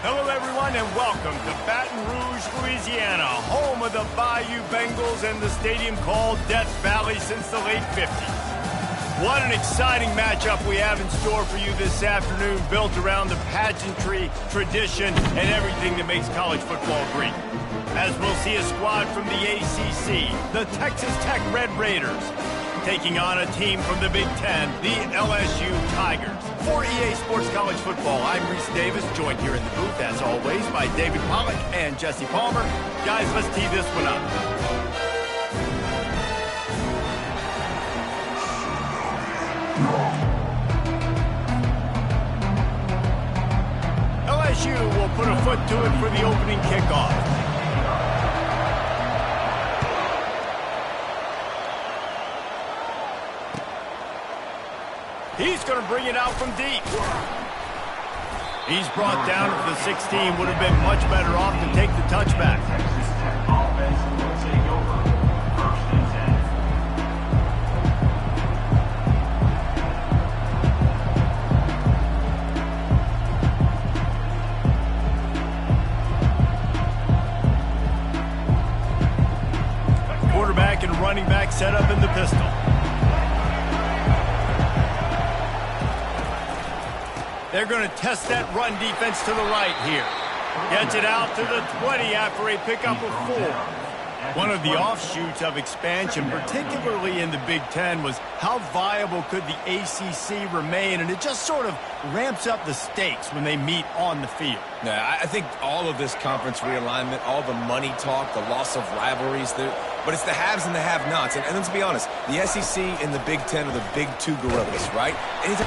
Hello, everyone, and welcome to Baton Rouge, Louisiana, home of the Bayou Bengals and the stadium called Death Valley since the late 50s. What an exciting matchup we have in store for you this afternoon, built around the pageantry, tradition, and everything that makes college football great. As we'll see a squad from the ACC, the Texas Tech Red Raiders, taking on a team from the Big Ten, the LSU Tigers. For EA Sports College Football, I'm Reese Davis, joined here in the booth, as always, by David Pollack and Jesse Palmer. Guys, let's tee this one up. LSU will put a foot to it for the opening kickoff. He's going to bring it out from deep. He's brought down to the 16. Would have been much better off to take the touchback. Quarterback and running back set up in the pistol. They're going to test that run defense to the right here. Gets it out to the 20 after a pickup of 4. One of the offshoots of expansion, particularly in the Big Ten, was how viable could the ACC remain, and it just sort of ramps up the stakes when they meet on the field. Yeah, I think all of this conference realignment, all the money talk, the loss of rivalries, but it's the haves and the have-nots. And let's be honest, the SEC and the Big Ten are the big two gorillas, right? And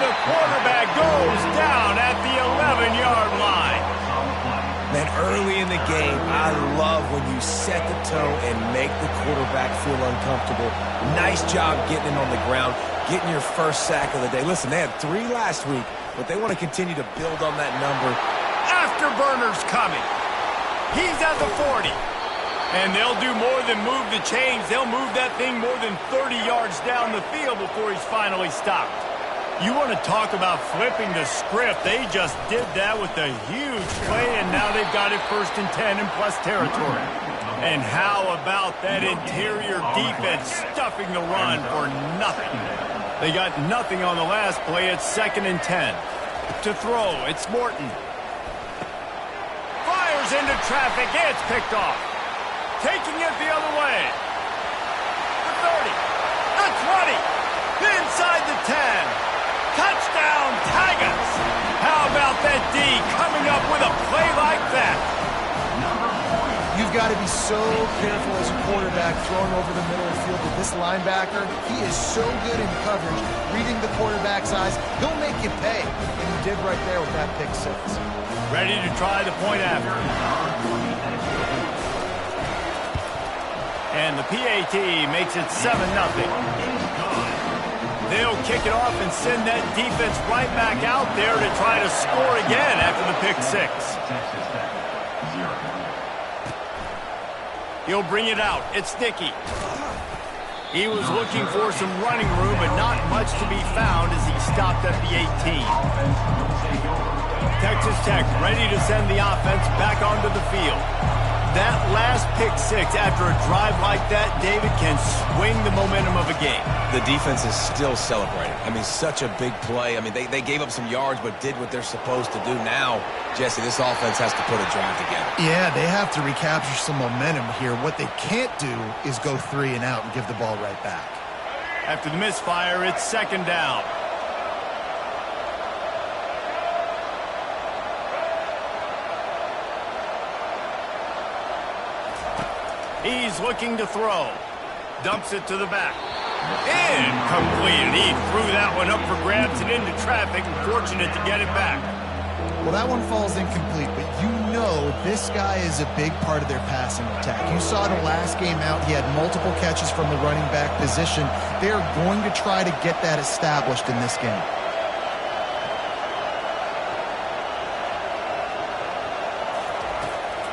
the quarterback goes down at the 11-yard line. Man, early in the game, I love when you set the tone and make the quarterback feel uncomfortable. Nice job getting him on the ground, getting your first sack of the day. Listen, they had 3 last week, but they want to continue to build on that number. Afterburner's coming. He's at the 40. And they'll do more than move the chains. They'll move that thing more than 30 yards down the field before he's finally stopped. You want to talk about flipping the script. They just did that with a huge play, and now they've got it 1st and 10 in plus territory. And how about that interior defense stuffing the run for nothing? They got nothing on the last play. It's 2nd and 10. To throw, it's Morton. Fires into traffic. It's picked off. Taking it the other way. The 30. The 20. Inside the 10. Touchdown, Tigers! How about that D coming up with a play like that? You've got to be so careful as a quarterback throwing over the middle of the field with this linebacker. He is so good in coverage, reading the quarterback's eyes. He'll make you pay, and he did right there with that pick 6. Ready to try the point after. And the PAT makes it 7-0. They'll kick it off and send that defense right back out there to try to score again after the pick 6. He'll bring it out. It's Dickey. He was looking for some running room, but not much to be found as he stopped at the 18. Texas Tech ready to send the offense back onto the field. That last pick six after a drive like that, David, can swing the momentum of a game. The defense is still celebrating. I mean, such a big play. I mean, they gave up some yards but did what they're supposed to do. Now, Jesse, this offense has to put a drive together. Yeah, they have to recapture some momentum here. What they can't do is go 3 and out and give the ball right back. After the misfire, it's second down. He's looking to throw. Dumps it to the back. Incomplete. He threw that one up for grabs and into traffic. Fortunate to get it back. Well, that one falls incomplete, but you know this guy is a big part of their passing attack. You saw the last game out. He had multiple catches from the running back position. They're going to try to get that established in this game.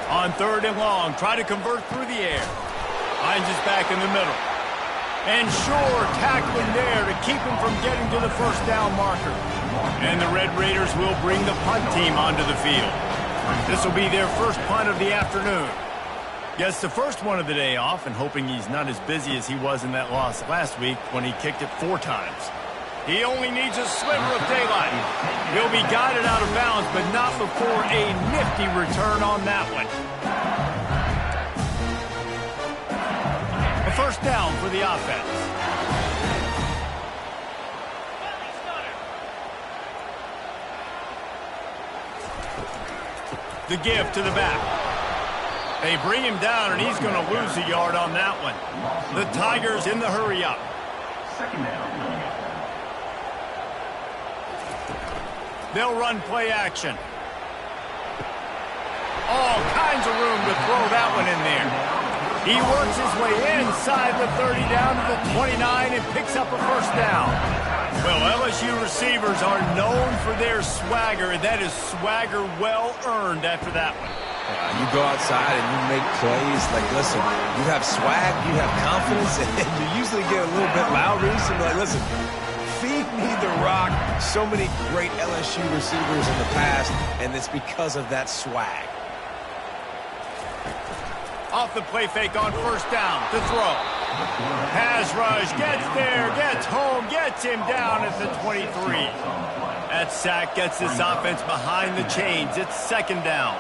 On 3rd and long, try to convert through the air. Finds his back in the middle. And sure, tackling there to keep him from getting to the first down marker. And the Red Raiders will bring the punt team onto the field. This will be their first punt of the afternoon. Gets the first one of the day off and hoping he's not as busy as he was in that loss last week when he kicked it 4 times. He only needs a sliver of daylight. He'll be guided out of bounds, but not before a nifty return on that one. A first down for the offense. The give to the back. They bring him down, and he's going to lose a yard on that one. The Tigers in the hurry-up. Second down. They'll run play action. All kinds of room to throw that one in there. He works his way inside the 30 down to the 29 and picks up a first down. Well, LSU receivers are known for their swagger, and that is swagger well earned after that one. You go outside and you make plays. Like, listen, you have swag, you have confidence, and you usually get a little bit louder. So like, listen, feed me the rock. So many great LSU receivers in the past, and it's because of that swag. Off the play fake on first down to throw. Pass rush, gets there, gets home, gets him down at the 23. That sack gets this offense behind the chains. It's second down.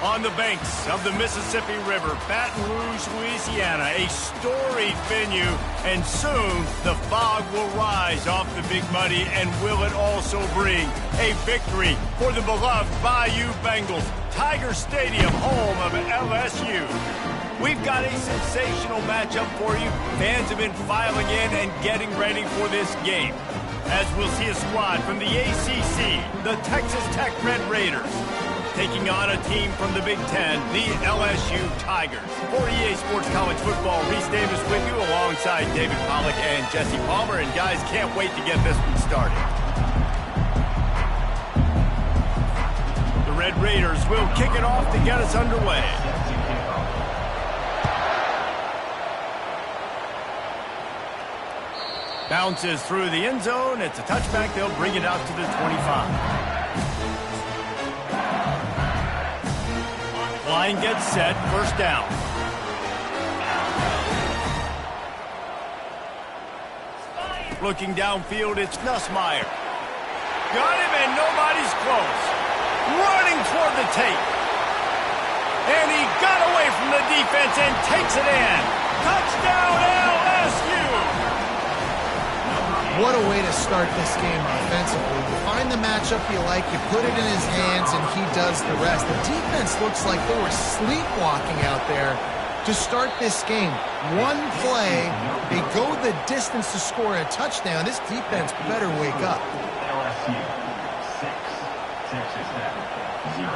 On the banks of the Mississippi River, Baton Rouge, Louisiana, a storied venue, and soon the fog will rise off the Big Muddy, and will it also bring a victory for the beloved Bayou Bengals. Tiger Stadium, home of LSU. We've got a sensational matchup for you. Fans have been filing in and getting ready for this game, as we'll see a squad from the ACC, the Texas Tech Red Raiders, taking on a team from the Big Ten, the LSU Tigers. For EA Sports College Football, Reese Davis with you alongside David Pollack and Jesse Palmer. And guys, can't wait to get this one started. The Red Raiders will kick it off to get us underway. Bounces through the end zone. It's a touchback. They'll bring it out to the 25. Line gets set, first down. Looking downfield, it's Nussmeier. Got him, and nobody's close. Running toward the tape. And he got away from the defense and takes it in. Touchdown, LSU! What a way to start this game offensively. You find the matchup you like, you put it in his hands, and he does the rest. The defense looks like they were sleepwalking out there to start this game. One play, they go the distance to score a touchdown. This defense better wake up. LSU 6, Texas Tech 0.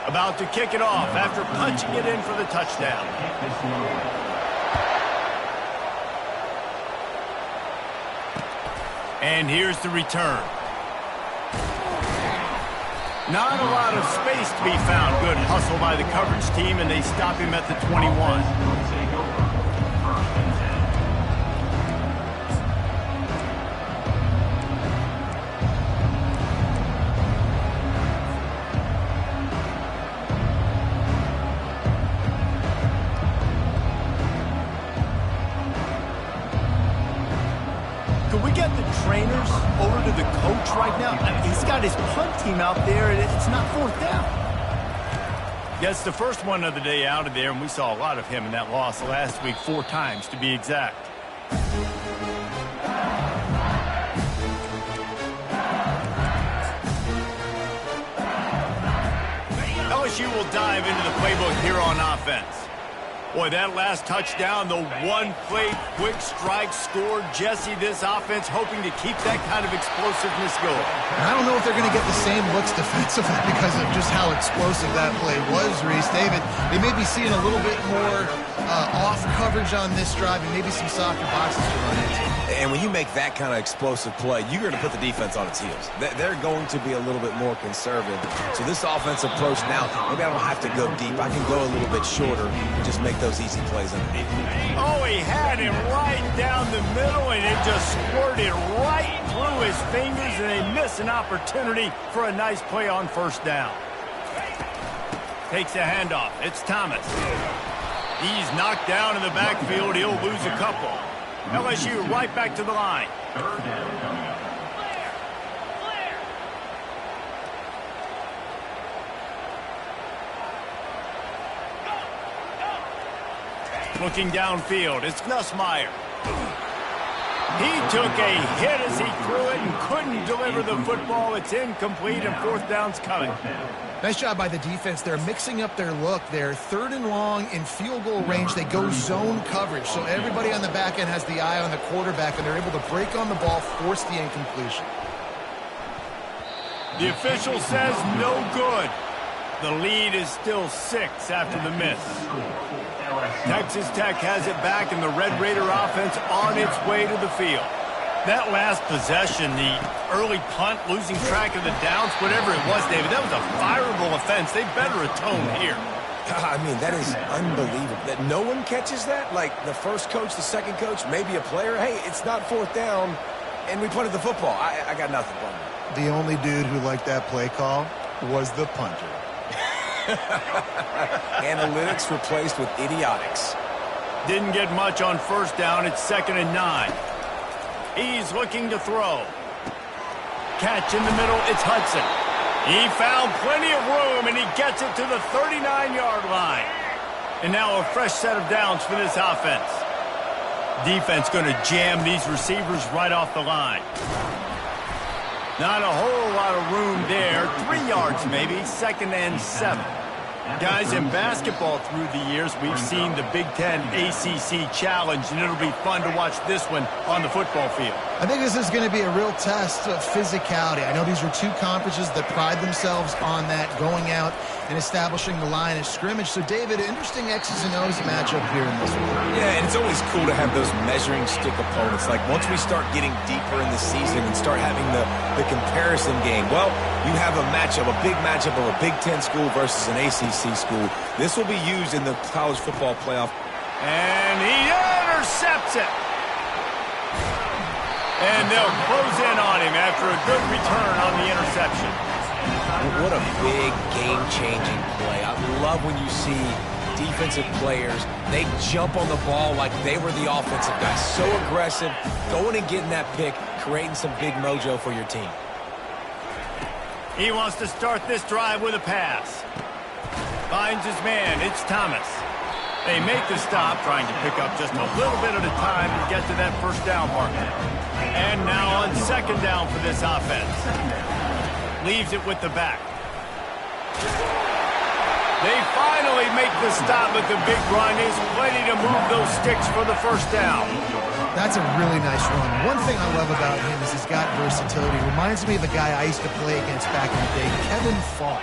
About to kick it off after punching it in for the touchdown. And here's the return. Not a lot of space to be found. Good hustle by the coverage team, and they stop him at the 21. Trainers over to the coach right now. I mean, he's got his punt team out there, and it's not fourth down. Gets the first one of the day out of there, and we saw a lot of him in that loss last week, 4 times to be exact. LSU will dive into the playbook here on offense. Boy, that last touchdown, the one-play quick strike scored. Jesse, this offense hoping to keep that kind of explosiveness going. I don't know if they're going to get the same looks defensively because of just how explosive that play was, Reese. David, they may be seeing a little bit more off coverage on this drive and maybe some softer boxes to run into. And when you make that kind of explosive play, you're going to put the defense on its heels. They're going to be a little bit more conservative. So this offensive approach now, maybe I don't have to go deep. I can go a little bit shorter and just make those easy plays underneath. Oh, he had him right down the middle, and it just squirted right through his fingers, and they miss an opportunity for a nice play on first down. Takes a handoff. It's Thomas. He's knocked down in the backfield. He'll lose a couple. LSU right back to the line. Third down coming up. Looking downfield, it's Nussmeier. He took a hit as he threw it and couldn't deliver the football. It's incomplete, and fourth down's coming. Nice job by the defense. They're mixing up their look. They're 3rd and long in field goal range. They go zone coverage. So everybody on the back end has the eye on the quarterback, and they're able to break on the ball, force the incompletion. The official says no good. The lead is still 6 after the miss. Texas Tech has it back, and the Red Raider offense on its way to the field. That last possession, the early punt, losing track of the downs, whatever it was, David, that was a fireable offense. They better atone here. I mean, that is unbelievable. That no one catches that? Like the first coach, the second coach, maybe a player. Hey, it's not fourth down, and we punted the football. I got nothing for that. The only dude who liked that play call was the punter. Analytics replaced with idiotics. Didn't get much on first down. It's 2nd and 9. He's looking to throw. Catch in the middle. It's Hudson. He found plenty of room, and he gets it to the 39-yard line. And now a fresh set of downs for this offense. Defense going to jam these receivers right off the line. Not a whole lot of room there. 3 yards maybe. 2nd and 7. Guys, in basketball through the years, we've seen the Big Ten ACC Challenge, and it'll be fun to watch this one on the football field. I think this is going to be a real test of physicality. I know these are two conferences that pride themselves on that, going out and establishing the line of scrimmage. So, David, interesting X's and O's matchup here in this one. Yeah, and it's always cool to have those measuring stick opponents. Like, once we start getting deeper in the season and start having the comparison game, well, you have a matchup, a big matchup of a Big Ten school versus an ACC school. This will be used in the college football playoff. And he intercepts it. And they'll close in on him after a good return on the interception. What a big game-changing play. I love when you see defensive players, they jump on the ball like they were the offensive guys. So aggressive, going and getting that pick, creating some big mojo for your team. He wants to start this drive with a pass. Finds his man. It's Thomas. They make the stop, trying to pick up just a little bit at a time to get to that first down marker. And now on 2nd down for this offense. Leaves it with the back. They finally make the stop, but the big run is plenty to move those sticks for the first down. That's a really nice run. One thing I love about him is he's got versatility. Reminds me of a guy I used to play against back in the day, Kevin Falk.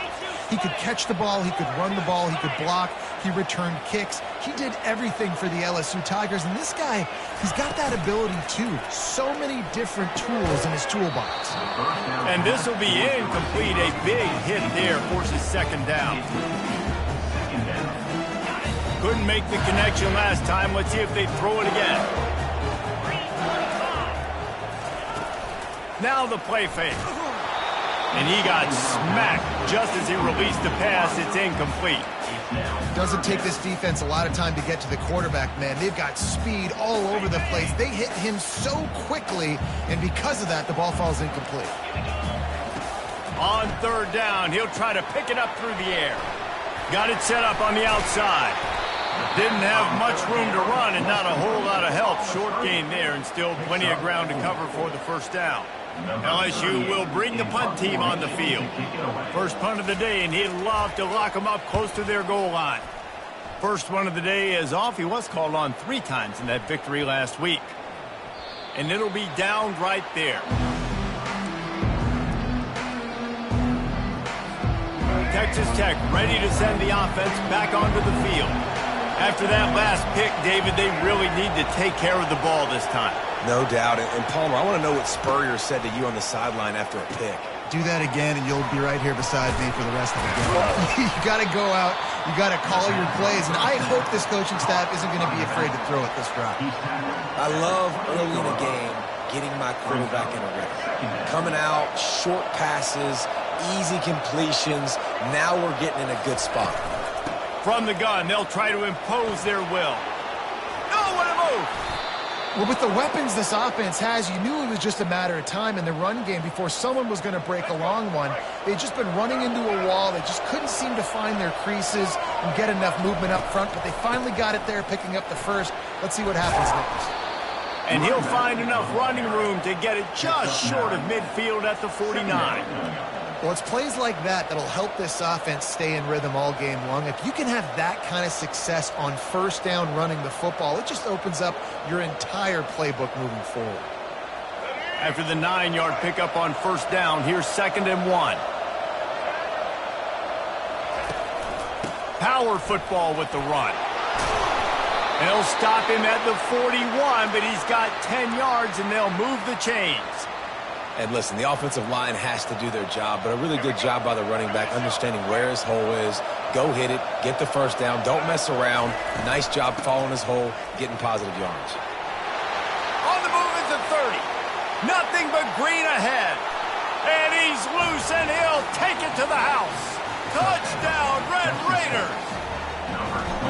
He could catch the ball, he could run the ball, he could block, he returned kicks. He did everything for the LSU Tigers, and this guy, he's got that ability too. So many different tools in his toolbox. And this will be incomplete. A big hit there forces 2nd down. Couldn't make the connection last time. Let's see if they throw it again. Now the play fake. And he got smacked just as he released the pass. It's incomplete. Doesn't take this defense a lot of time to get to the quarterback, man. They've got speed all over the place. They hit him so quickly, and because of that, the ball falls incomplete. On 3rd down, he'll try to pick it up through the air. Got it set up on the outside. Didn't have much room to run and not a whole lot of help. Short gain there and still plenty of ground to cover for the first down. LSU will bring the punt team on the field. First punt of the day, and he'd love to lock them up close to their goal line. First one of the day is off. He was called on 3 times in that victory last week. And it'll be downed right there. Texas Tech ready to send the offense back onto the field. After that last pick, David, they really need to take care of the ball this time. No doubt. And Palmer, I want to know what Spurrier said to you on the sideline after a pick. Do that again, and you'll be right here beside me for the rest of the game. You got to go out. You got to call your plays. And I hope this coaching staff isn't going to be afraid to throw it this drive. I love early in the game getting my quarterback in a rhythm. Coming out, short passes, easy completions. Now we're getting in a good spot. From the gun, they'll try to impose their will. No, what a move! Well, with the weapons this offense has, you knew it was just a matter of time in the run game before someone was going to break a long one. They'd just been running into a wall. They just couldn't seem to find their creases and get enough movement up front, but they finally got it there, picking up the first. Let's see what happens next. And he'll find enough running room to get it just short of midfield at the 49. Well, it's plays like that that'll help this offense stay in rhythm all game long. If you can have that kind of success on first down running the football, it just opens up your entire playbook moving forward. After the 9-yard pickup on first down, here's 2nd and 1. Power football with the run. They'll stop him at the 41, but he's got 10 yards, and they'll move the chains. And listen, the offensive line has to do their job, but a really good job by the running back, understanding where his hole is. Go hit it, get the first down, don't mess around. Nice job following his hole, getting positive yards. On the move at the 30. Nothing but green ahead. And he's loose, and he'll take it to the house. Touchdown, Red Raiders.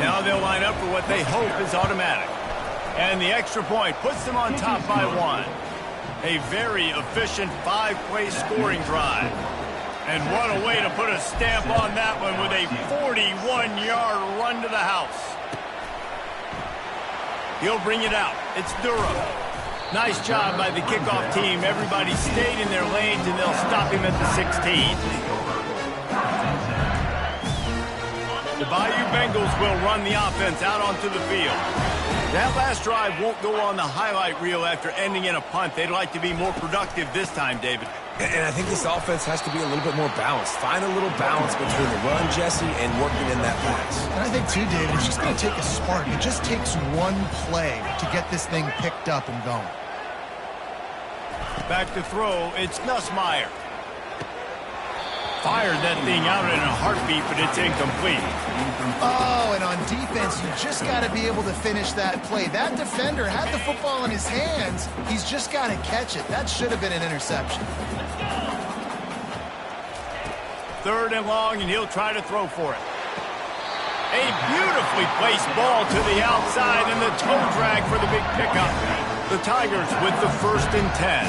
Now they'll line up for what they hope is automatic. And the extra point puts them on top by 1. A very efficient 5-play scoring drive. And what a way to put a stamp on that one with a 41-yard run to the house. He'll bring it out. It's Durham. Nice job by the kickoff team. Everybody stayed in their lanes, and they'll stop him at the 16. The Bayou Bengals will run the offense out onto the field. That last drive won't go on the highlight reel after ending in a punt. They'd like to be more productive this time, David. And I think this offense has to be a little bit more balanced. Find a little balance between the run, Jesse, and working in that pass. And I think, too, David, it's just going to take a spark. It just takes one play to get this thing picked up and going. Back to throw, it's Nussmeier. Fired that thing out in a heartbeat, but it's incomplete. Oh, and on defense, you just got to be able to finish that play. That defender had the football in his hands. He's just got to catch it. That should have been an interception. 3rd and long, and he'll try to throw for it. A beautifully placed ball to the outside, and the toe drag for the big pickup. The Tigers with the 1st and 10.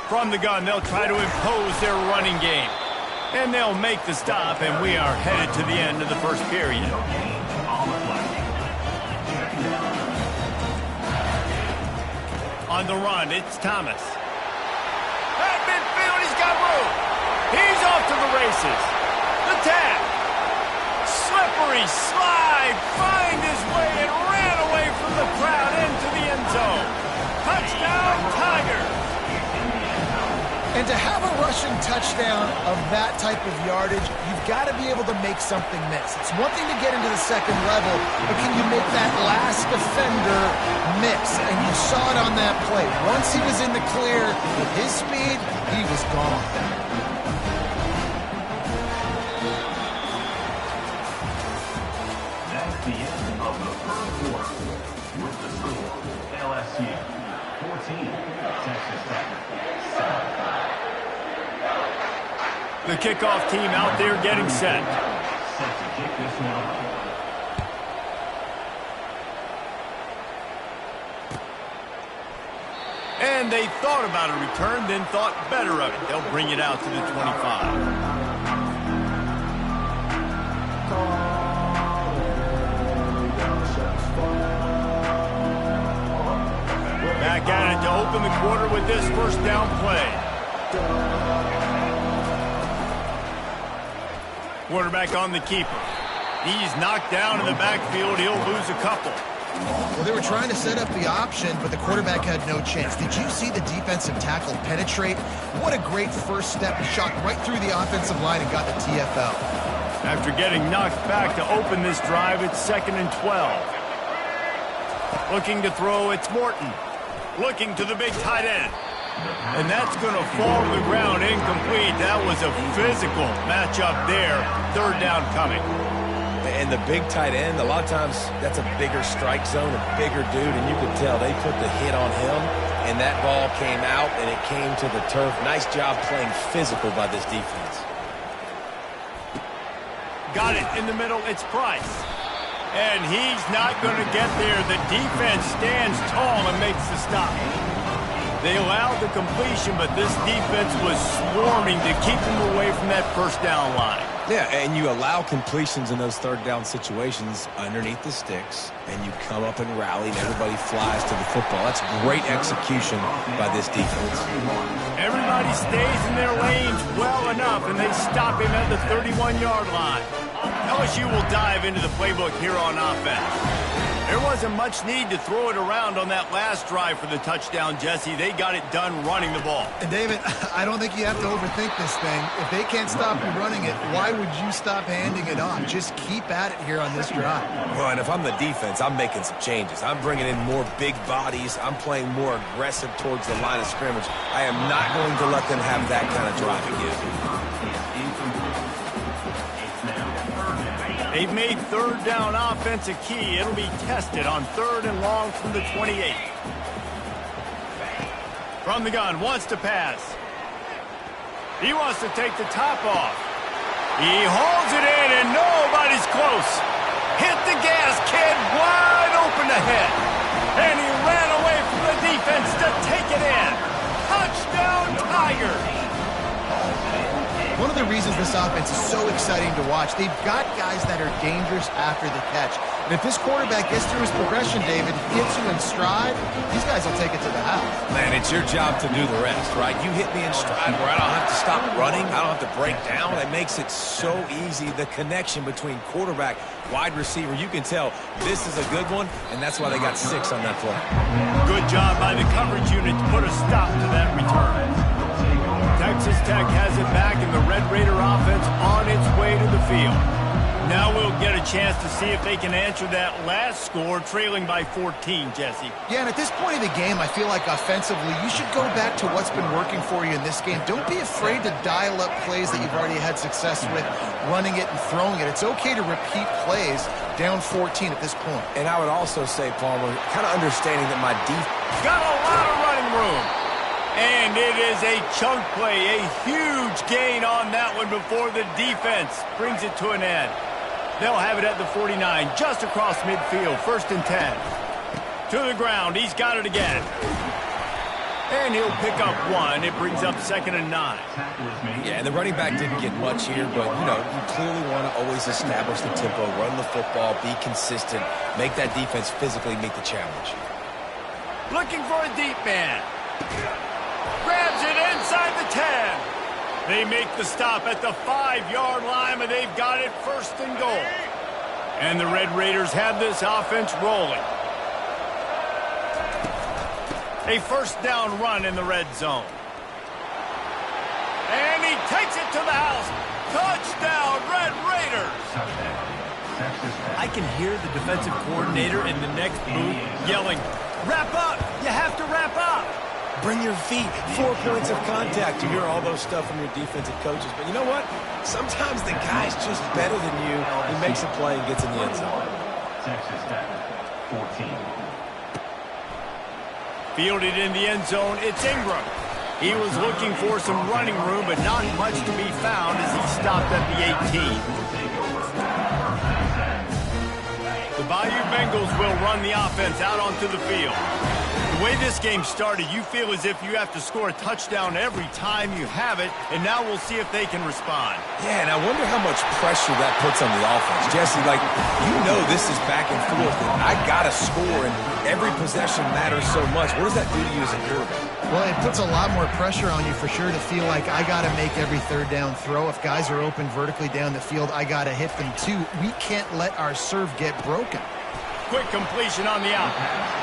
From the gun, they'll try to impose their running game. And they'll make the stop, and we are headed to the end of the first period. On the run, it's Thomas. At midfield, he's got room. He's off to the races. The tap. Slippery slide. Find his way and ran away from the crowd into the end zone. Touchdown, Tigers. And to have a rushing touchdown of that type of yardage, you've got to be able to make something miss. It's one thing to get into the second level, but can you make that last defender miss? And you saw it on that play. Once he was in the clear with his speed, he was gone. That's the end of the first quarter. With the score, LSU 14, Texas Tech 7. The kickoff team out there getting set. Set to kick this one off. And they thought about a return, then thought better of it. They'll bring it out to the 25. Back at it to open the quarter with this 1st down play. Quarterback on the keeper. He's knocked down in the backfield. He'll lose a couple. Well, they were trying to set up the option, but the quarterback had no chance. Did you see the defensive tackle penetrate? What a great first step. He shot right through the offensive line and got the TFL. After getting knocked back to open this drive, it's 2nd and 12. Looking to throw, it's Morton. Looking to the big tight end. And that's going to fall to the ground incomplete. That was a physical matchup there. 3rd down coming. And the big tight end, a lot of times that's a bigger strike zone, a bigger dude, and you could tell they put the hit on him, and that ball came out, and it came to the turf. Nice job playing physical by this defense. Got it in the middle. It's Price. And he's not going to get there. The defense stands tall and makes the stop. They allowed the completion, but this defense was swarming to keep them away from that 1st down line. Yeah, and you allow completions in those 3rd down situations underneath the sticks, and you come up and rally, and everybody flies to the football. That's great execution by this defense. Everybody stays in their lanes well enough, and they stop him at the 31-yard line. LSU will dive into the playbook here on offense. There wasn't much need to throw it around on that last drive for the touchdown, Jesse. They got it done running the ball. And, David, I don't think you have to overthink this thing. If they can't stop you running it, why would you stop handing it off? Just keep at it here on this drive. Well, and if I'm the defense, I'm making some changes. I'm bringing in more big bodies. I'm playing more aggressive towards the line of scrimmage. I am not going to let them have that kind of drive again. They've made 3rd down offense a key. It'll be tested on 3rd and long from the 28. From the gun, wants to pass. He wants to take the top off. He holds it in, and nobody's close. Hit the gas, kid, wide open ahead. And he ran away from the defense to take it in. Touchdown, Tigers. One of the reasons this offense is so exciting to watch, they've got guys that are dangerous after the catch. And if this quarterback gets through his progression, David, gets you in stride, these guys will take it to the house. Man, it's your job to do the rest, right? You hit me in stride where I don't have to stop running. I don't have to break down. It makes it so easy. The connection between quarterback, wide receiver, you can tell this is a good one, and that's why they got 6 on that play. Good job by the coverage unit to put a stop to that return. Texas Tech has it back, and the Red Raider offense on its way to the field. Now we'll get a chance to see if they can answer that last score, trailing by 14, Jesse. Yeah, and at this point of the game, I feel like offensively, you should go back to what's been working for you in this game. Don't be afraid to dial up plays that you've already had success with, running it and throwing it. It's okay to repeat plays down 14 at this point. And I would also say, Palmer, kind of understanding that my defense got a lot of running room. And it is a chunk play, a huge gain on that one before the defense brings it to an end. They'll have it at the 49, just across midfield, 1st and 10. To the ground, he's got it again. And he'll pick up 1. It brings up 2nd and 9. Yeah, and the running back didn't get much here, but, you clearly want to always establish the tempo, run the football, be consistent, make that defense physically meet the challenge. Looking for a deep man. Grabs it inside the 10. They make the stop at the 5-yard line, but they've got it 1st and goal. And the Red Raiders have this offense rolling. A 1st down run in the red zone. And he takes it to the house. Touchdown, Red Raiders. I can hear the defensive coordinator in the next booth yelling, "Wrap up! You have to wrap up!" Bring your feet, 4 points of contact. You hear all those stuff from your defensive coaches. But you know what? Sometimes the guy's just better than you. He makes a play and gets in the end zone. Texas Tech, 14. Fielded in the end zone, it's Ingram. He was looking for some running room, but not much to be found as he stopped at the 18. The Bayou Bengals will run the offense out onto the field. The way this game started, you feel as if you have to score a touchdown every time you have it, and now we'll see if they can respond. Yeah, and I wonder how much pressure that puts on the offense. Jesse, this is back and forth, and I got to score, and every possession matters so much. What does that do to you as a quarterback? Well, it puts a lot more pressure on you for sure to feel like I got to make every 3rd down throw. If guys are open vertically down the field, I got to hit them too. We can't let our serve get broken. Quick completion on the out.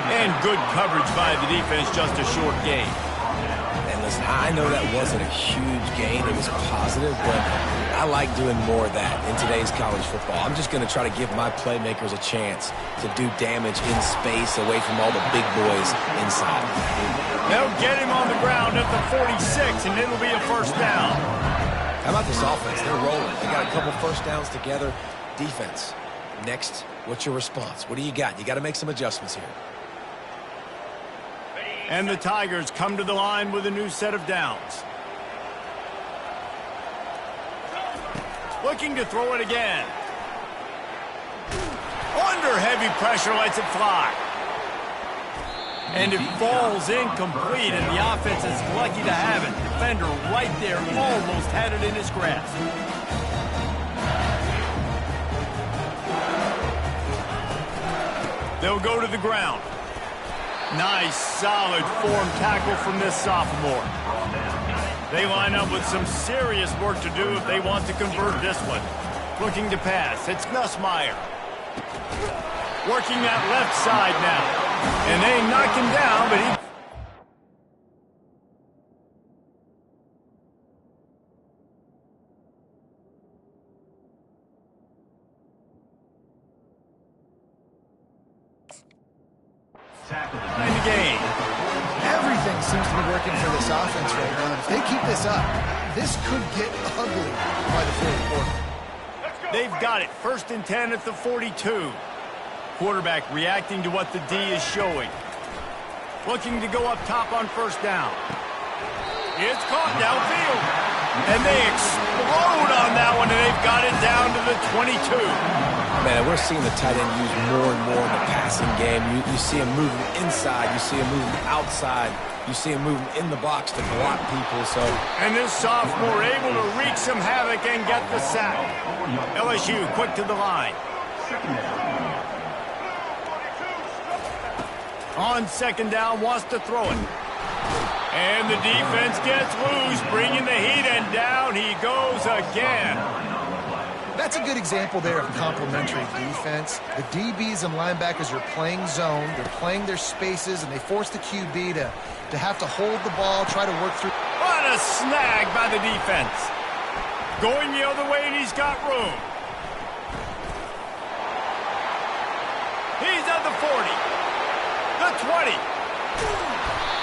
And good coverage by the defense, just a short gain. And listen, I know that wasn't a huge gain. It was positive, but I like doing more of that in today's college football. I'm just going to try to give my playmakers a chance to do damage in space away from all the big boys inside. They'll get him on the ground at the 46, and it'll be a 1st down. How about this offense? They're rolling. They got a couple 1st downs together. Defense. Next, what's your response? What do you got? You got to make some adjustments here. And the Tigers come to the line with a new set of downs. Looking to throw it again. Under heavy pressure, lets it fly. And it falls incomplete, and the offense is lucky to have it. Defender right there almost had it in his grasp. They'll go to the ground. Nice, solid form tackle from this sophomore. They line up with some serious work to do if they want to convert this one. Looking to pass. It's Nussmeier. Working that left side now. And they knock him down, but he... in the game. Everything seems to be working for this offense right now. If they keep this up, this could get ugly by the 4th quarter. They've got it. 1st and 10 at the 42. Quarterback reacting to what the D is showing. Looking to go up top on first down. It's caught downfield. And they explode on that one, and they've got it down to the 22. Man, we're seeing the tight end used more and more in the passing game. You see him moving inside. You see him moving outside. You see him moving in the box to block people. And this sophomore able to wreak some havoc and get the sack. LSU quick to the line. On second down, wants to throw it. And the defense gets loose, bringing the heat, and down he goes again. That's a good example there of complementary defense. The DBs and linebackers are playing zone, they're playing their spaces, and they force the QB to have to hold the ball, try to work through. What a snag by the defense. Going the other way, and he's got room. He's at the 40, the 20.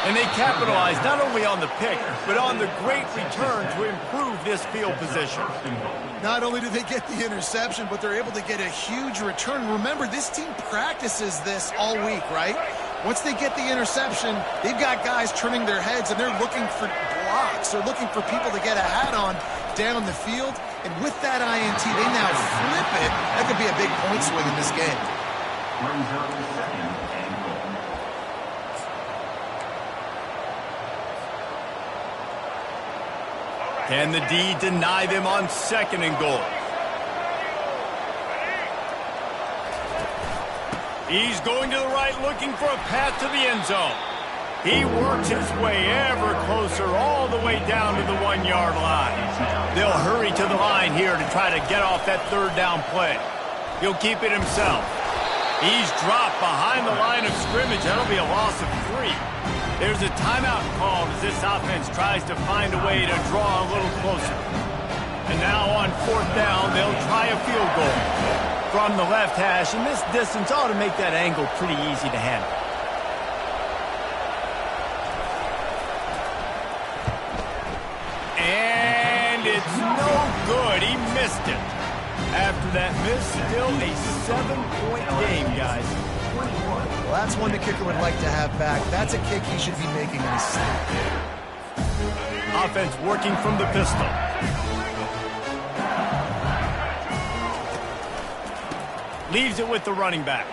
And they capitalize not only on the pick, but on the great return to improve this field position. Not only do they get the interception, but they're able to get a huge return. Remember, this team practices this all week, right? Once they get the interception, they've got guys turning their heads, and they're looking for blocks. They're looking for people to get a hat on down the field. And with that INT, they now flip it. That could be a big point swing in this game. Brings up the second and goal. Can the D deny them on second and goal? He's going to the right, looking for a path to the end zone. He works his way ever closer, all the way down to the 1-yard line. They'll hurry to the line here to try to get off that third down play. He'll keep it himself. He's dropped behind the line of scrimmage. That'll be a loss of 3. There's a timeout called as this offense tries to find a way to draw a little closer. And now on fourth down, they'll try a field goal from the left hash, and this distance ought to make that angle pretty easy to handle. And it's no good. He missed it. After that miss, still a 7-point game, guys. Well, that's one the kicker would like to have back. That's a kick he should be making in his sleep. Offense working from the pistol. Leaves it with the running back.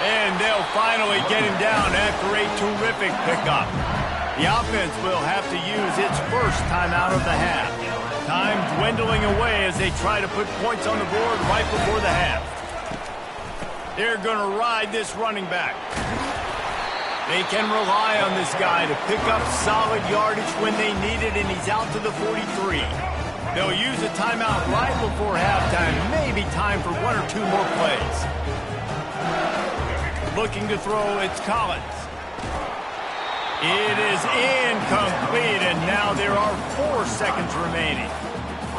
And they'll finally get him down after a terrific pickup. The offense will have to use its first timeout of the half. Time dwindling away as they try to put points on the board right before the half. They're going to ride this running back. They can rely on this guy to pick up solid yardage when they need it, and he's out to the 43. They'll use a timeout right before halftime. Maybe time for 1 or 2 more plays. Looking to throw, it's Collins. It is incomplete, and now there are 4 seconds remaining.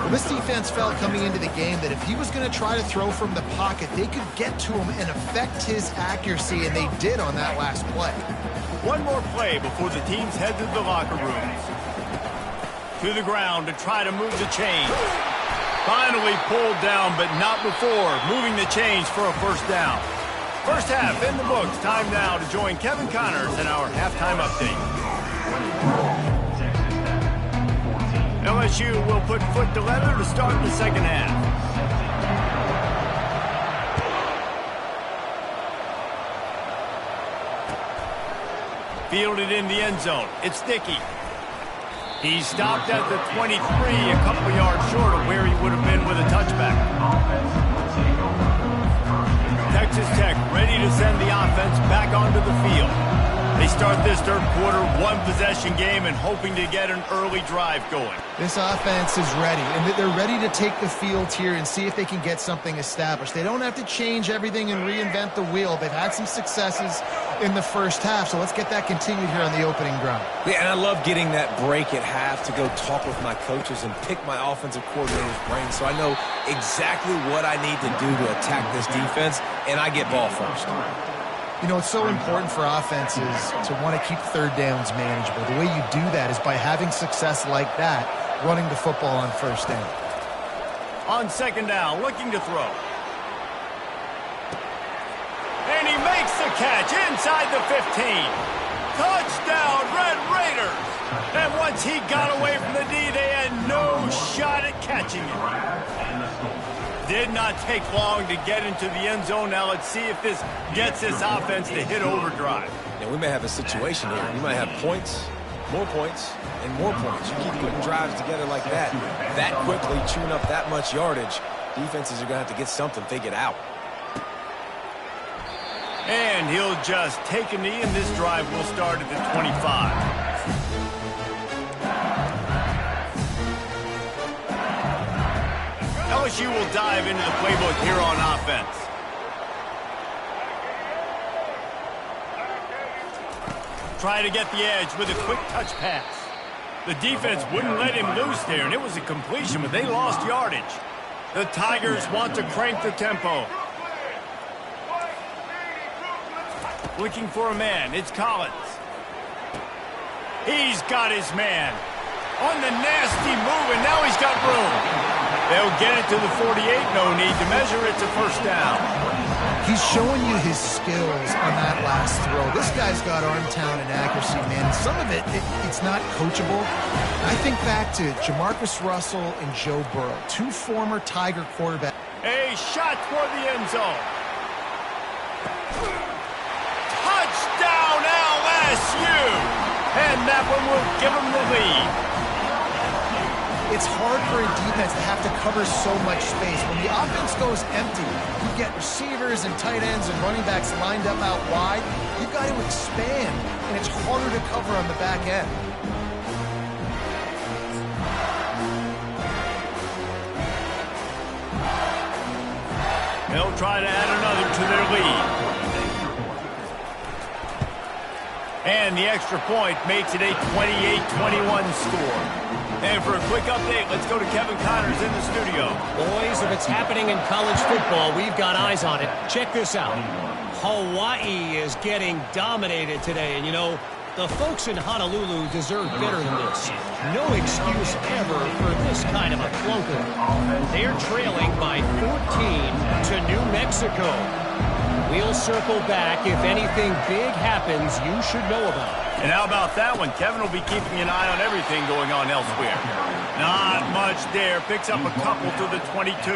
Well, this defense felt coming into the game that if he was going to try to throw from the pocket, they could get to him and affect his accuracy, and they did on that last play. One more play before the teams head to the locker rooms. To the ground to try to move the chains. Finally pulled down, but not before moving the chains for a first down. First half in the books. Time now to join Kevin Connors in our halftime update. LSU will put foot to leather to start the second half. Fielded in the end zone. It's Dickey. He's stopped at the 23, a couple of yards short of where he would have been with a touchback. Texas Tech ready to send the offense back onto the field. They start this third quarter, 1-possession game, and hoping to get an early drive going. This offense is ready, and they're ready to take the field here and see if they can get something established. They don't have to change everything and reinvent the wheel. They've had some successes in the first half, so let's get that continued here on the opening drive. Yeah, and I love getting that break at half to go talk with my coaches and pick my offensive coordinator's brain so I know exactly what I need to do to attack this defense, and I get ball first. You know, it's so important for offenses to want to keep third downs manageable. The way you do that is by having success like that, running the football on first down. On second down, looking to throw. And he makes the catch inside the 15. Touchdown, Red Raiders. And once he got away from the D, they had no shot at catching it. Did not take long to get into the end zone. Now let's see if this gets this offense to hit overdrive. And we may have a situation here. You might have points, more points, and more points. You keep putting drives together like that quickly, chewing up that much yardage, defenses are going to have to get something figured out. And he'll just take a knee, and this drive will start at the 25. LSU will dive into the playbook here on offense. Try to get the edge with a quick touch pass. The defense wouldn't let him loose there, and it was a completion, but they lost yardage. The Tigers want to crank the tempo. Looking for a man. It's Collins. He's got his man. On the nasty move, and now he's got room. They'll get it to the 48. No need to measure. It's a first down. He's showing you his skills on that last throw. This guy's got arm talent and accuracy, man. Some of it's not coachable. I think back to Jamarcus Russell and Joe Burrow, two former Tiger quarterbacks. A shot toward the end zone. Touchdown, LSU! And that one will give them the lead. It's hard for a defense to have to cover so much space. When the offense goes empty, you get receivers and tight ends and running backs lined up out wide. You've got to expand, and it's harder to cover on the back end. They'll try to add another to their lead. And the extra point makes it a 28-21 score. And for a quick update, let's go to Kevin Connors in the studio. Boys, if it's happening in college football, we've got eyes on it. Check this out. Hawaii is getting dominated today. And, you know, the folks in Honolulu deserve better than this. No excuse ever for this kind of a clunker. They're trailing by 14 to New Mexico. We'll circle back. If anything big happens, you should know about it. And how about that one? Kevin will be keeping an eye on everything going on elsewhere. Not much there. Picks up a couple to the 22.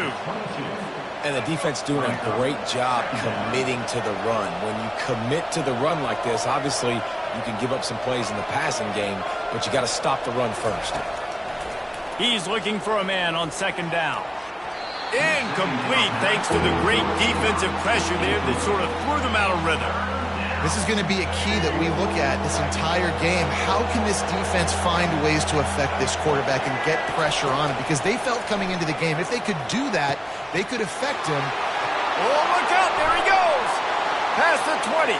And the defense doing a great job committing to the run. When you commit to the run like this, obviously you can give up some plays in the passing game, but you got to stop the run first. He's looking for a man on second down. Incomplete thanks to the great defensive pressure there that sort of threw them out of rhythm. This is going to be a key that we look at this entire game. How can this defense find ways to affect this quarterback and get pressure on him? Because they felt coming into the game, if they could do that, they could affect him. Oh, look out. There he goes. Past the 20.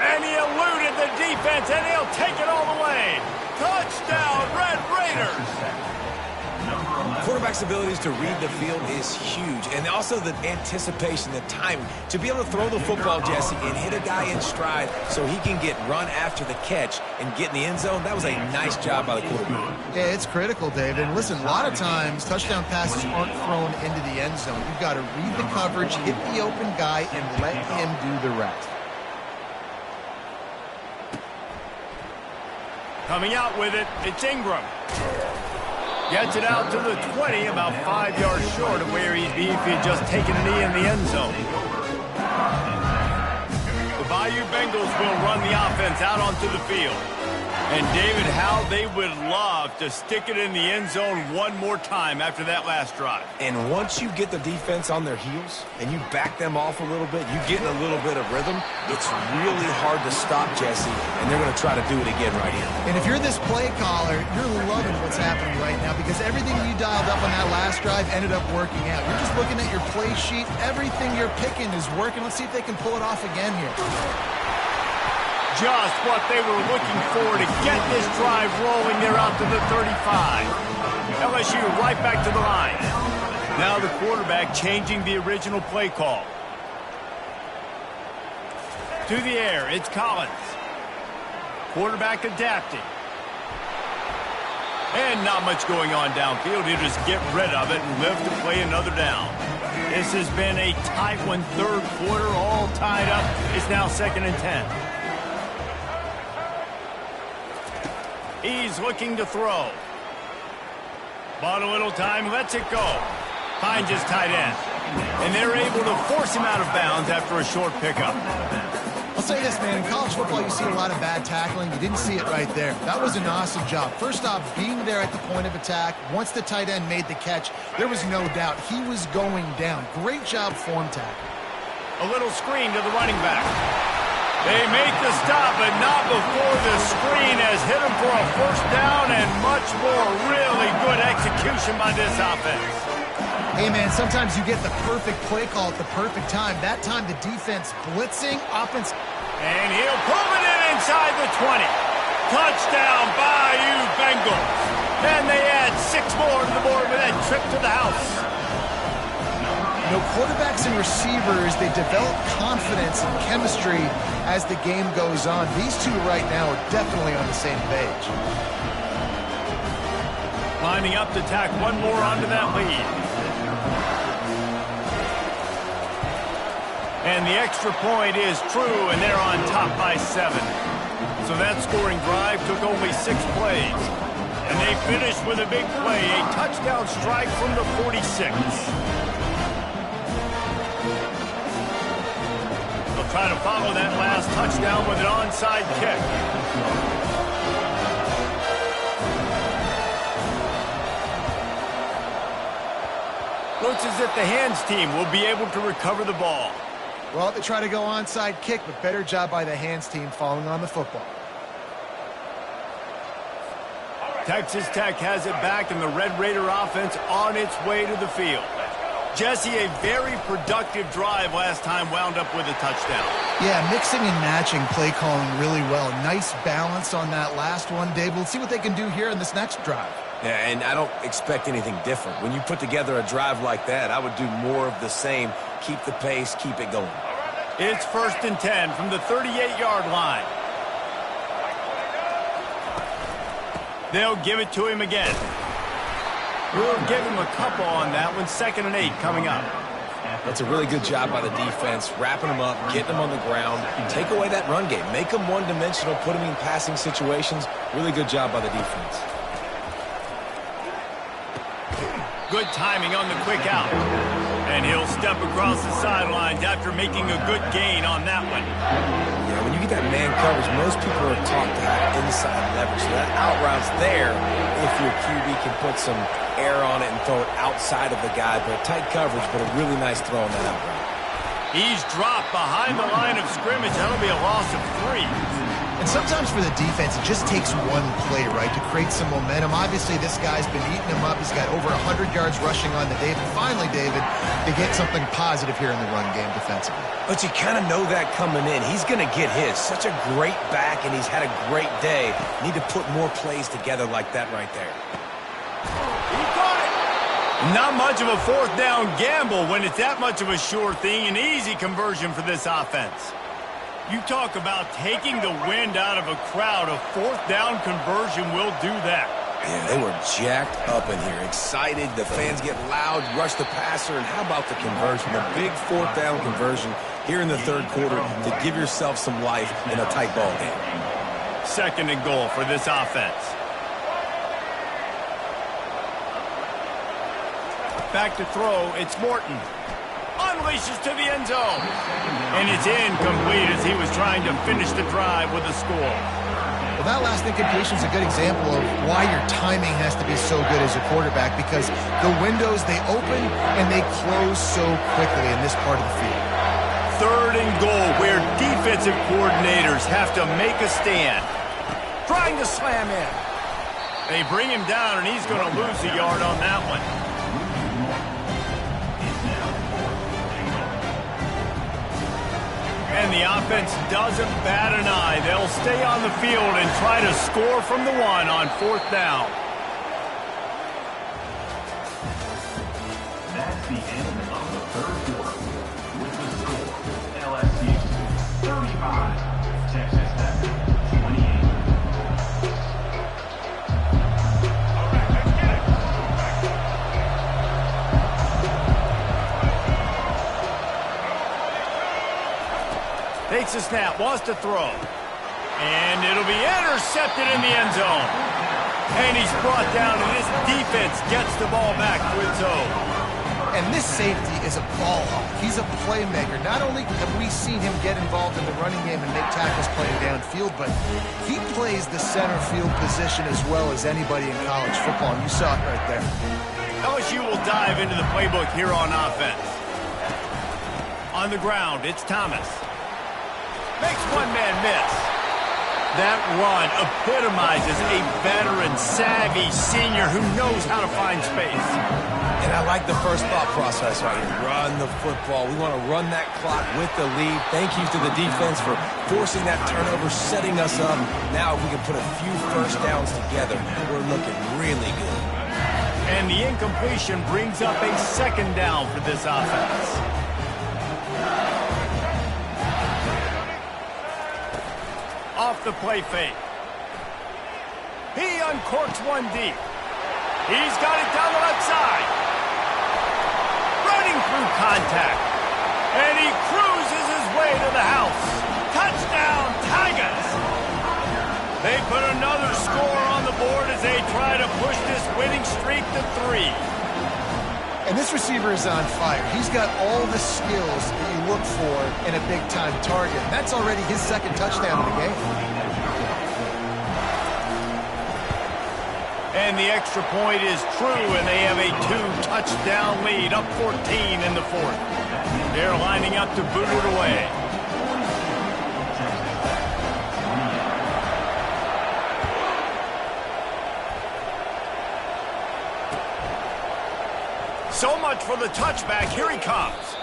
And he eluded the defense, and he'll take it all the way. Touchdown, Red Raiders. Quarterback's abilities to read the field is huge, and also the anticipation, the timing. To be able to throw the football, Jesse, and hit a guy in stride so he can get run after the catch and get in the end zone, that was a nice job by the quarterback. Yeah, it's critical, David. And listen, a lot of times touchdown passes aren't thrown into the end zone. You've got to read the coverage, hit the open guy, and let him do the rest. Coming out with it, it's Ingram. Gets it out to the 20, about 5 yards short of where he'd be if he had just taken a knee in the end zone. The Bayou Bengals will run the offense out onto the field. And David, how they would love to stick it in the end zone one more time after that last drive. And once you get the defense on their heels and you back them off a little bit, you get in a little bit of rhythm, it's really hard to stop, Jesse, and they're going to try to do it again right here. And if you're this play caller, you're loving what's happening right now because everything you dialed up on that last drive ended up working out. You're just looking at your play sheet. Everything you're picking is working. Let's see if they can pull it off again here. Just what they were looking for to get this drive rolling. They're out to the 35. LSU right back to the line. Now the quarterback changing the original play call. To the air, it's Collins. Quarterback adapting. And not much going on downfield. He'll just get rid of it and live to play another down. This has been a tight one, third quarter, all tied up. It's now 2nd and 10. He's looking to throw. Bought a little time, lets it go. Finds his tight end. And they're able to force him out of bounds after a short pickup. I'll say this, man. In college football, you see a lot of bad tackling. You didn't see it right there. That was an awesome job. First off, being there at the point of attack. Once the tight end made the catch, there was no doubt he was going down. Great job form tackle. A little screen to the running back. They make the stop, but not before the screen has hit him for a first down and much more. Really good execution by this offense. Hey, man, sometimes you get the perfect play call at the perfect time. That time, the defense blitzing, offense. And he'll pull it in inside the 20. Touchdown, Bayou Bengals. And they add 6 more to the board with that trip to the house. You know, quarterbacks and receivers, they develop confidence and chemistry as the game goes on. These two right now are definitely on the same page. Lining up to tack one more onto that lead. And the extra point is true, and they're on top by 7. So that scoring drive took only 6 plays. And they finished with a big play, a touchdown strike from the 46. They'll try to follow that last touchdown with an onside kick. Looks as if the hands team will be able to recover the ball. Well, they try to go onside kick, but better job by the hands team falling on the football. Texas Tech has it back, and the Red Raider offense on its way to the field. Jesse, a very productive drive last time wound up with a touchdown. Yeah, mixing and matching play calling really well. Nice balance on that last one, Dave. We'll see what they can do here in this next drive. Yeah, and I don't expect anything different. When you put together a drive like that, I would do more of the same. Keep the pace, keep it going. It's 1st and 10 from the 38-yard line. They'll give it to him again. We'll give him a couple on that one. 2nd and 8 coming up. That's a really good job by the defense, wrapping them up, getting them on the ground. Take away that run game. Make them one-dimensional, put them in passing situations. Really good job by the defense. Good timing on the quick out. And he'll step across the sidelines after making a good gain on that one. Yeah, when you get that man coverage, most people are taught to have inside leverage. So that out route's there if your QB can put some air on it and throw it outside of the guy. But tight coverage, but a really nice throw on that out route. He's dropped behind the line of scrimmage. That'll be a loss of 3. And sometimes for the defense, it just takes one play, right, to create some momentum. Obviously, this guy's been eating him up. He's got over 100 yards rushing on the David. Finally, David, they get something positive here in the run game defensively. But you kind of know that coming in. He's going to get his. Such a great back, and he's had a great day. Need to put more plays together like that right there. He caught it. Not much of a 4th down gamble when it's that much of a sure thing. An easy conversion for this offense. You talk about taking the wind out of a crowd. A 4th down conversion will do that. Yeah, they were jacked up in here, excited. The fans get loud, rush the passer, and how about the conversion? The big 4th down conversion here in the 3rd quarter to give yourself some life in a tight ball game. 2nd and goal for this offense. Back to throw, it's Morton. Unleashes to the end zone. And it's incomplete as he was trying to finish the drive with a score. Well, that last incompletion is a good example of why your timing has to be so good as a quarterback, because the windows, they open and they close so quickly in this part of the field. 3rd and goal, where defensive coordinators have to make a stand. Trying to slam in. They bring him down, and he's going to lose a yard on that one. And the offense doesn't bat an eye. They'll stay on the field and try to score from the 1 on 4th down. That's the end of the 3rd quarter. With the score, LSU 35, Texas Tech 28. Takes a snap, wants to throw. And it'll be intercepted in the end zone. And he's brought down, and this defense gets the ball back to its own. And this safety is a ball hawk. He's a playmaker. Not only have we seen him get involved in the running game and make tackles playing downfield, but he plays the center field position as well as anybody in college football. And you saw it right there. LSU will dive into the playbook here on offense. On the ground, it's Thomas. Makes one man miss. That run epitomizes a veteran, savvy senior who knows how to find space. And I like the first thought process right here. Run the football. We want to run that clock with the lead. Thank you to the defense for forcing that turnover, setting us up. Now if we can put a few first downs together, we're looking really good. And the incompletion brings up a second down for this offense. Off the play fake. He uncorks one deep. He's got it down the left side. Running through contact. And he cruises his way to the house. Touchdown, Tigers! They put another score on the board as they try to push this winning streak to 3. And this receiver is on fire. He's got all the skills that you look for in a big-time target. That's already his second touchdown of the game. And the extra point is true, and they have a 2-touchdown lead, up 14 in the fourth. They're lining up to boot it away. So much for the touchback. Here he comes.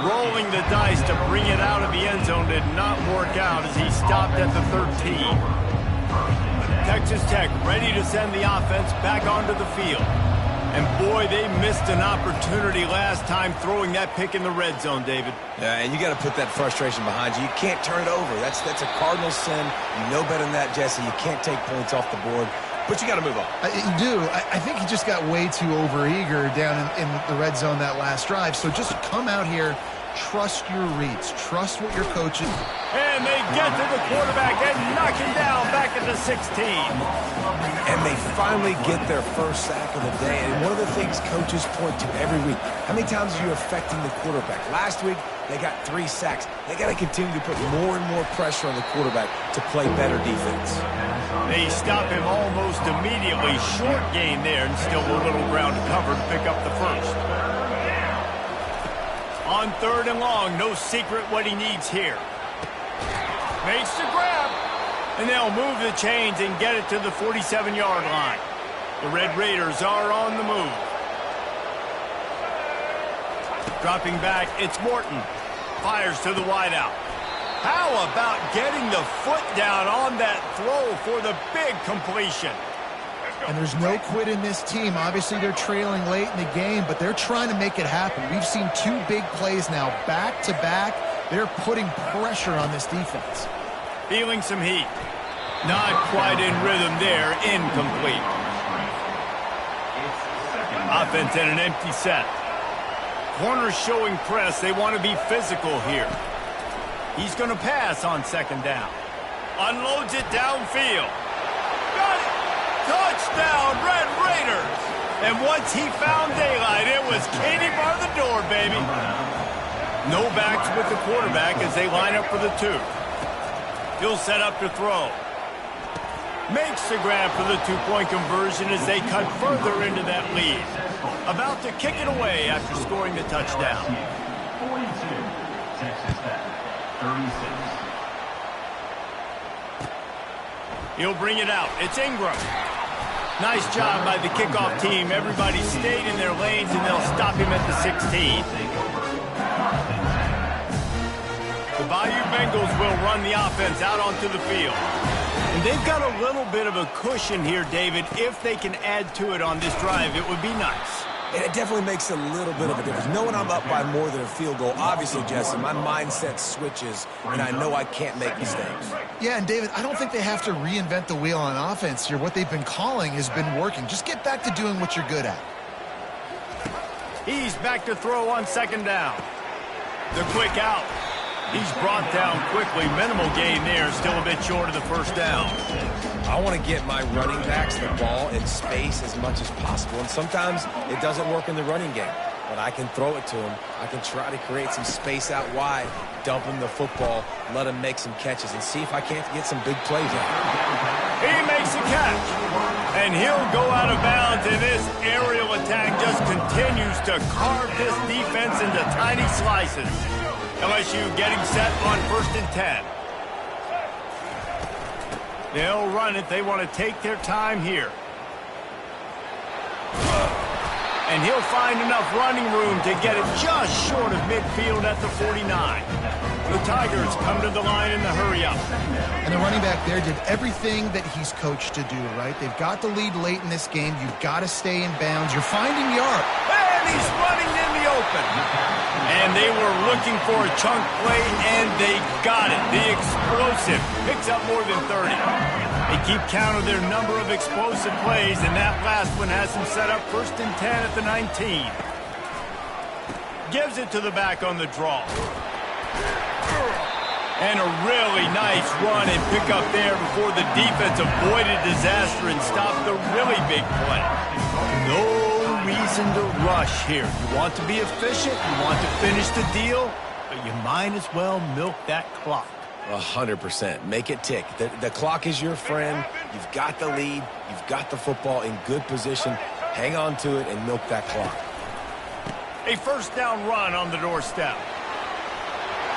Rolling the dice to bring it out of the end zone did not work out as he stopped at the 13. Texas Tech ready to send the offense back onto the field. And boy, they missed an opportunity last time throwing that pick in the red zone, David. Yeah, and you got to put that frustration behind you. You can't turn it over. That's a cardinal sin. You know better than that, Jesse. You can't take points off the board. But you got to move on. You do. I think he just got way too overeager down in the red zone that last drive. So just come out here, trust your reads, trust what you're coaching. And they get to the quarterback and knock him down back at the 16. And they finally get their first sack of the day. And one of the things coaches point to every week, how many times are you affecting the quarterback? Last week, they got 3 sacks. They got to continue to put more and more pressure on the quarterback to play better defense. They stop him almost immediately. Short gain there, and still a little ground to cover to pick up the first. On 3rd and long, no secret what he needs here. Makes the grab. And they'll move the chains and get it to the 47-yard line. The Red Raiders are on the move. Dropping back, it's Morton. Fires to the wideout. How about getting the foot down on that throw for the big completion? And there's no quit in this team. Obviously, they're trailing late in the game, but they're trying to make it happen. We've seen 2 big plays now, back-to-back. They're putting pressure on this defense. Feeling some heat. Not quite in rhythm there. Incomplete. Offense at an empty set. Corners showing press. They want to be physical here. He's going to pass on 2nd down. Unloads it downfield. Got it! Touchdown, Red Raiders! And once he found daylight, it was Katie bar the door, baby. No backs with the quarterback as they line up for the 2. He'll set up to throw. Makes the grab for the 2-point conversion as they cut further into that lead. About to kick it away after scoring the touchdown. 42, Texas Tech, 36. He'll bring it out. It's Ingram. Nice job by the kickoff team. Everybody stayed in their lanes, and they'll stop him at the 16. The Bayou Bengals will run the offense out onto the field. And they've got a little bit of a cushion here, David. If they can add to it on this drive, it would be nice. And it definitely makes a little bit of a difference. Knowing I'm up by more than a field goal, obviously, Jesse, my mindset switches, and I know I can't make mistakes. Yeah, and David, I don't think they have to reinvent the wheel on offense here. What they've been calling has been working. Just get back to doing what you're good at. He's back to throw on 2nd down. The quick out. He's brought down quickly. Minimal gain there. Still a bit short of the first down. I want to get my running backs the ball in space as much as possible. And sometimes it doesn't work in the running game. But I can throw it to him. I can try to create some space out wide, dump him the football, let him make some catches, and see if I can't get some big plays out. He makes a catch. And he'll go out of bounds, and this aerial attack just continues to carve this defense into tiny slices. LSU getting set on 1st and 10. They'll run it. They want to take their time here. And he'll find enough running room to get it just short of midfield at the 49. The Tigers come to the line in the hurry-up. And the running back there did everything that he's coached to do, right? They've got the lead late in this game. You've got to stay in bounds. You're finding yard. And he's running in the open. And they were looking for a chunk play, and they got it. The explosive picks up more than 30. They keep count of their number of explosive plays, and that last one has them set up 1st and 10 at the 19. Gives it to the back on the draw. And a really nice run and pick up there before the defense avoided disaster and stopped the really big play. No reason to rush here. You want to be efficient, you want to finish the deal, but you might as well milk that clock. 100%. Make it tick. The clock is your friend. You've got the lead. You've got the football in good position. Hang on to it and milk that clock. A 1st down run on the doorstep.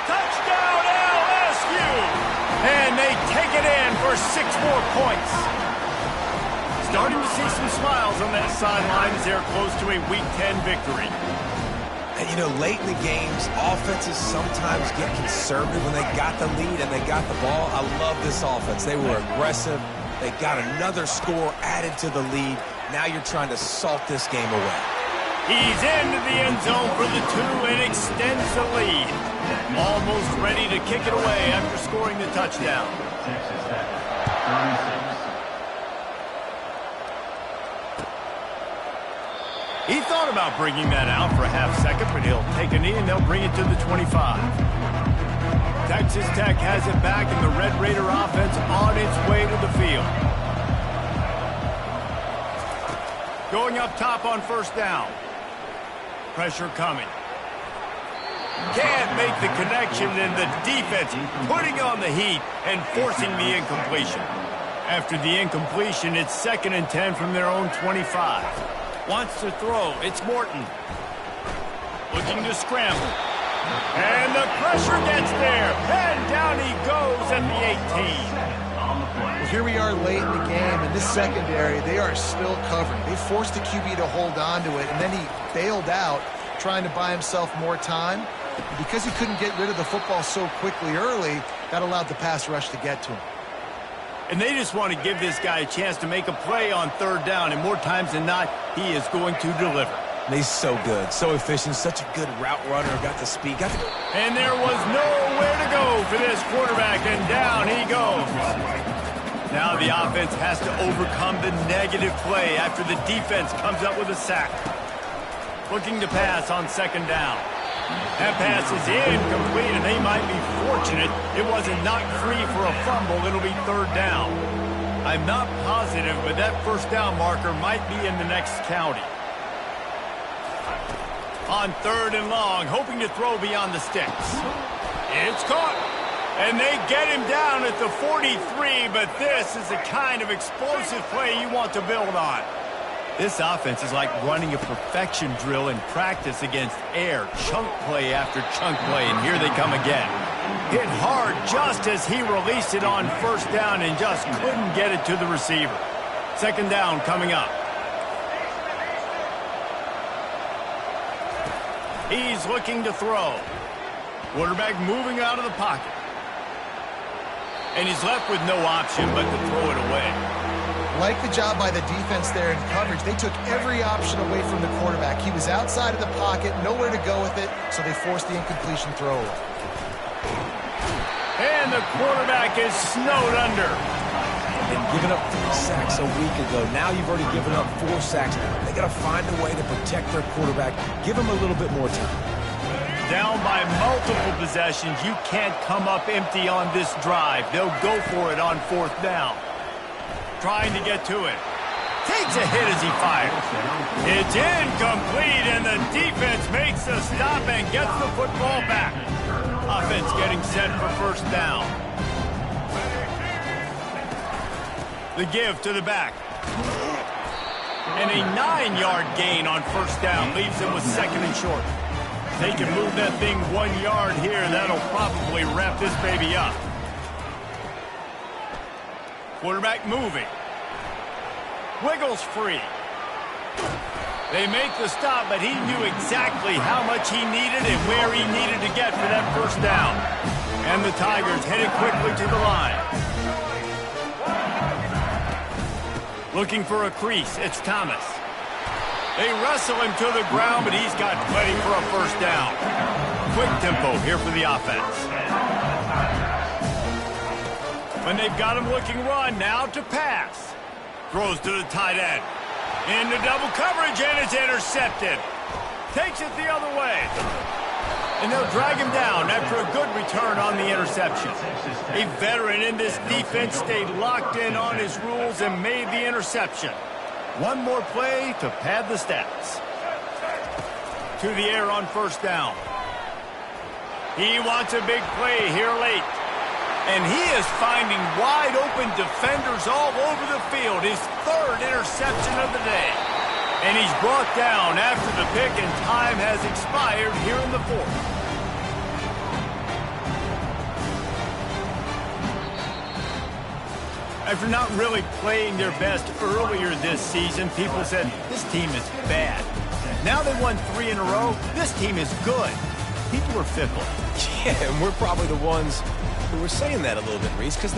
Touchdown LSU! And they take it in for 6 more points. Starting to see some smiles on that sideline as they're close to a Week 10 victory. And, you know, late in the games, offenses sometimes get conservative when they got the lead and they got the ball. I love this offense. They were aggressive. They got another score added to the lead. Now you're trying to salt this game away. He's into the end zone for the 2 and extends the lead. Almost ready to kick it away after scoring the touchdown. Texas Tech, 36. He thought about bringing that out for a half second, but he'll take a knee and they'll bring it to the 25. Texas Tech has it back, and the Red Raider offense on its way to the field. Going up top on 1st down. Pressure coming. Can't make the connection, and the defense putting on the heat and forcing the incompletion. After the incompletion, it's 2nd and 10 from their own 25. Wants to throw. It's Morton. Looking to scramble. And the pressure gets there. And down he goes at the 18. Well, here we are late in the game. In this secondary, they are still covering. They forced the QB to hold on to it, and then he bailed out, trying to buy himself more time. And because he couldn't get rid of the football so quickly early, that allowed the pass rush to get to him. And they just want to give this guy a chance to make a play on 3rd down, and more times than not, he is going to deliver. And he's so good, so efficient, such a good route runner, got the speed. And there was nowhere to go for this quarterback, and down he goes. Now the offense has to overcome the negative play after the defense comes up with a sack. Looking to pass on 2nd down. That pass is incomplete, and they might be fortunate it wasn't knocked free for a fumble. It'll be 3rd down. I'm not positive, but that 1st down marker might be in the next county. On 3rd and long, hoping to throw beyond the sticks. It's caught. And they get him down at the 43, but this is the kind of explosive play you want to build on. This offense is like running a perfection drill in practice against air, chunk play after chunk play, and here they come again. Hit hard just as he released it on 1st down and just couldn't get it to the receiver. 2nd down coming up. He's looking to throw. Quarterback moving out of the pocket. And he's left with no option but to throw it away. Like the job by the defense there in coverage. They took every option away from the quarterback. He was outside of the pocket, nowhere to go with it, so they forced the incompletion throw away. And the quarterback is snowed under. And giving up 3 sacks a week ago. Now you've already given up 4 sacks. They got to find a way to protect their quarterback. Give him a little bit more time. down by multiple possessions. You can't come up empty on this drive. They'll go for it on 4th down. Trying to get to it. Takes a hit as he fires. It's incomplete, and the defense makes the stop and gets the football back. Offense getting set for 1st down. The give to the back. And a 9-yard gain on 1st down leaves him with 2nd and short. They can move that thing 1 yard here. That'll probably wrap this baby up. Quarterback moving. Wiggles free. They make the stop, but he knew exactly how much he needed and where he needed to get for that 1st down. And the Tigers headed quickly to the line. Looking for a crease. It's Thomas. They wrestle him to the ground, but he's got plenty for a 1st down. Quick tempo here for the offense. When they've got him looking run, now to pass. Throws to the tight end. Into double coverage, and it's intercepted. Takes it the other way. And they'll drag him down after a good return on the interception. A veteran in this defense stayed locked in on his rules and made the interception. One more play to pad the stats. To the air on 1st down. He wants a big play here late. And he is finding wide-open defenders all over the field. His 3rd interception of the day. And he's brought down after the pick, and time has expired here in the 4th. After not really playing their best earlier this season, people said, this team is bad. Now they won 3 in a row. This team is good. People are fickle. Yeah, and we're probably the ones who were saying that a little bit, Reese, because they